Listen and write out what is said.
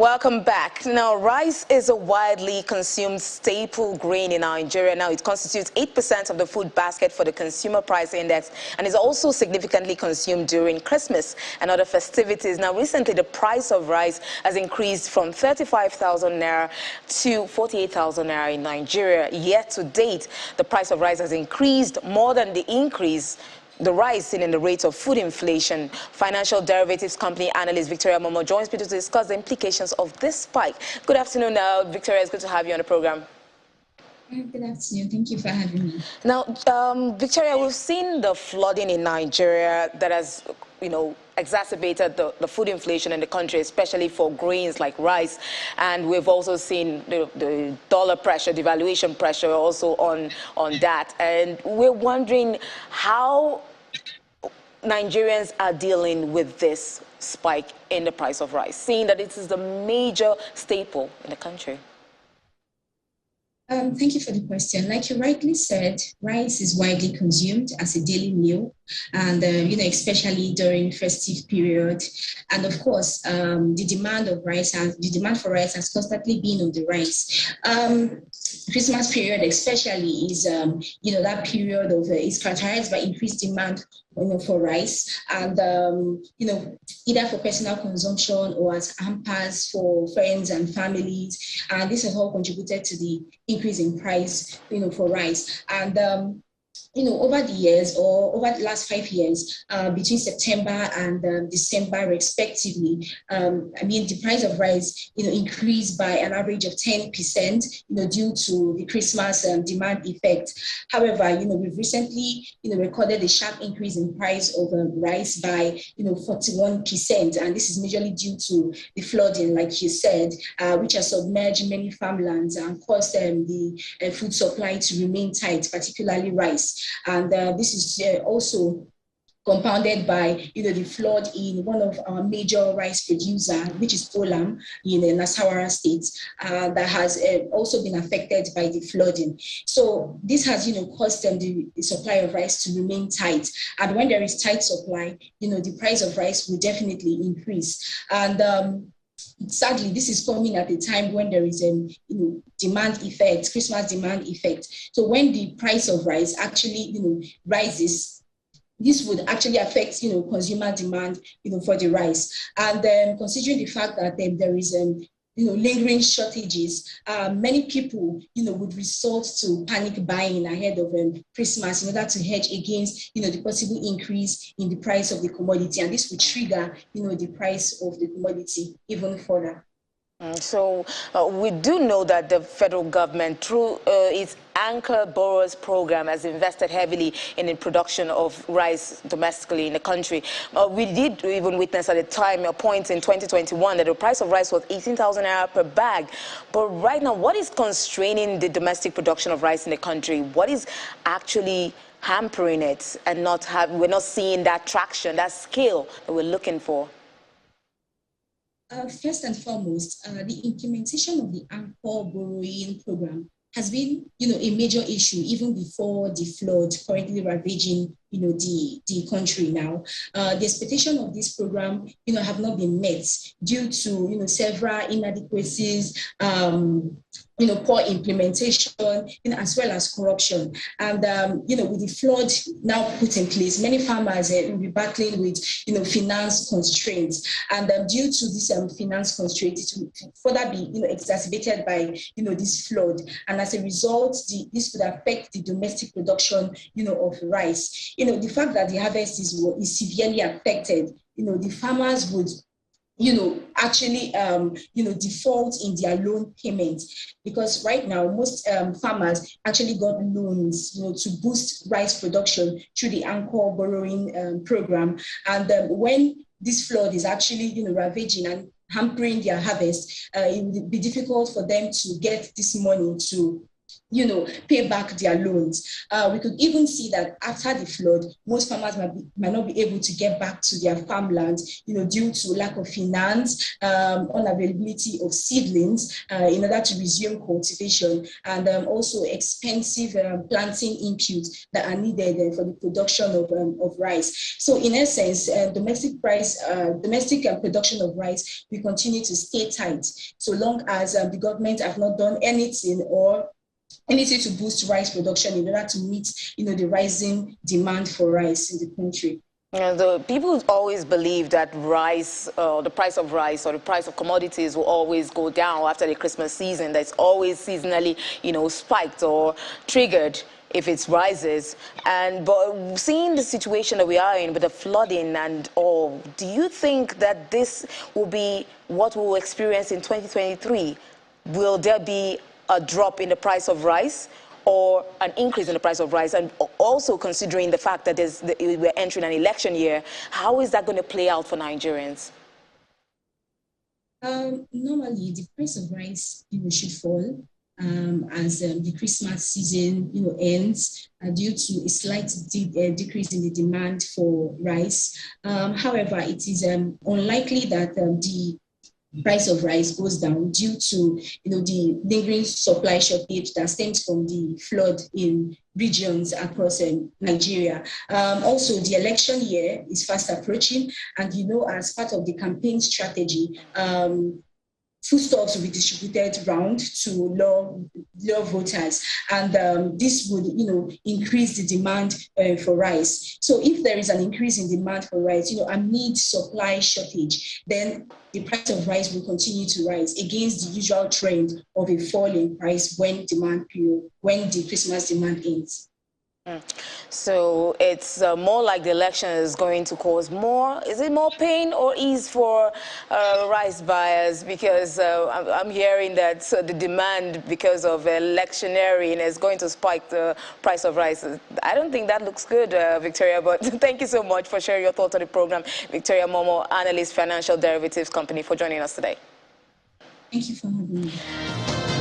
Welcome back. Now, rice is a widely consumed staple grain in Nigeria. Now, it constitutes 8% of the food basket for the Consumer Price Index and is also significantly consumed during Christmas and other festivities. Now, recently, the price of rice has increased from 35,000 naira to 48,000 naira in Nigeria. Yet to date, the price of rice has increased more than the rise seen in the rate of food inflation. Financial derivatives company analyst Victoria Momo joins me to discuss the implications of this spike. Good afternoon, Victoria. It's good to have you on the program. Good afternoon. Thank you for having me. Now, Victoria, we've seen the flooding in Nigeria that has, exacerbated the food inflation in the country, especially for grains like rice. And we've also seen the dollar pressure, devaluation pressure also on that. And we're wondering how Nigerians are dealing with this spike in the price of rice, seeing that it is the major staple in the country. Thank you for the question. Like you rightly said, rice is widely consumed as a daily meal, and especially during festive period. And of course, the demand for rice has constantly been on the rise. Christmas period, especially, is that period of is characterized by increased demand for rice, and either for personal consumption or as hampers for friends and families, and this has all contributed to the increase in price for rice. And over the years, or over the last 5 years, between September and December respectively, the price of rice, increased by an average of 10%, due to the Christmas demand effect. However, we've recently, recorded a sharp increase in price of rice by, 41%, and this is majorly due to the flooding, like you said, which has submerged many farmlands and caused the food supply to remain tight, particularly rice. And this is also compounded by the flood in one of our major rice producer, which is Olam in Nasarawa State, that has also been affected by the flooding. So this has caused them the supply of rice to remain tight. And when there is tight supply, the price of rice will definitely increase. And sadly, this is coming at a time when there is a demand effect, Christmas demand effect. So when the price of rice actually rises, this would actually affect consumer demand for the rice. And considering the fact that there is lingering shortages, many people would resort to panic buying ahead of Christmas in order to hedge against the possible increase in the price of the commodity, and this would trigger the price of the commodity even further. So we do know that the federal government, through its Anchor Borrowers Program, has invested heavily in the production of rice domestically in the country. We did even witness at the time, a point in 2021, that the price of rice was 18,000 naira per bag. But right now, what is constraining the domestic production of rice in the country? What is actually hampering it and we're not seeing that traction, that scale that we're looking for? First and foremost, the implementation of the Anchor Borrowing Program has been, a major issue even before the flood currently ravaging, the country now. The expectation of this program, have not been met due to, several inadequacies, poor implementation, as well as corruption. And, with the flood now put in place, many farmers will be battling with, finance constraints. And due to this finance constraints, it will further be, exacerbated by, this flood. And as a result, this would affect the domestic production, of rice. The fact that the harvest is severely affected, the farmers would actually, default in their loan payments, because right now most farmers actually got loans, to boost rice production through the Anchor Borrowing Program. And when this flood is actually, ravaging and hampering their harvest, it would be difficult for them to get this money to pay back their loans. We could even see that after the flood, most farmers might not be able to get back to their farmland, due to lack of finance, unavailability of seedlings in order to resume cultivation, and also expensive planting inputs that are needed for the production of rice. So in essence, domestic production of rice will continue to stay tight so long as the government have not done anything to boost rice production in order to meet, the rising demand for rice in the country. The people always believe that rice, the price of rice or the price of commodities will always go down after the Christmas season. That's always seasonally, spiked or triggered if it rises. But seeing the situation that we are in with the flooding and all, do you think that this will be what we'll experience in 2023? Will there be a drop in the price of rice or an increase in the price of rice? And also considering the fact that we're entering an election year, how is that going to play out for Nigerians? Normally, the price of rice should fall as the Christmas season ends due to a slight decrease in the demand for rice. However, it is unlikely that the price of rice goes down due to the lingering supply shortage that stems from the flood in regions across Nigeria. Also, the election year is fast approaching, and as part of the campaign strategy, foodstuffs will be distributed round to low voters, and this would increase the demand for rice. So if there is an increase in demand for rice, amid supply shortage, then the price of rice will continue to rise against the usual trend of a fall in price when the Christmas demand ends. So it's more like the election is going to cause is it more pain or ease for rice buyers? Because I'm hearing that the demand because of electioneering is going to spike the price of rice. I don't think that looks good, Victoria, but thank you so much for sharing your thoughts on the program. Victoria Momoh, analyst, Financial Derivatives Company, for joining us today. Thank you for having me.